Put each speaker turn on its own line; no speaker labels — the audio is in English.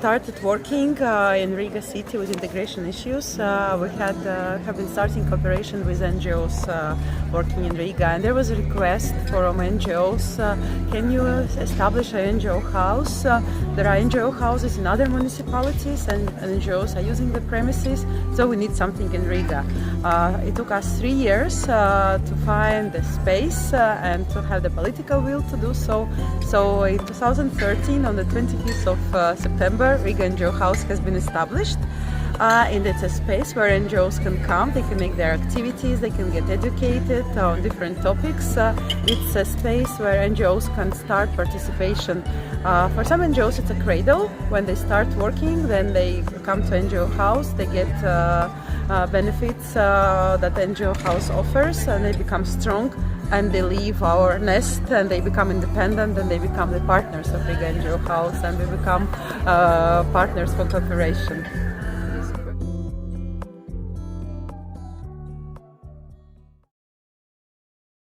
started working in Riga city with integration issues. We have been starting cooperation with NGOs working in Riga, and there was a request from NGOs, can you establish an NGO house? There are NGO houses in other municipalities and NGOs are using the premises, so we need something in Riga. It took us 3 years to find the space and to have the political will to do so. So in 2013, on the 25th of September, Riga NGO House has been established. And it's a space where NGOs can come, they can make their activities, they can get educated on different topics. It's a space where NGOs can start participation. For some NGOs it's a cradle. When they start working, then they come to NGO House, they get benefits that NGO House offers, and they become strong, and they leave our nest and they become independent, and they become the partners of Riga NGO House, and we become partners for cooperation.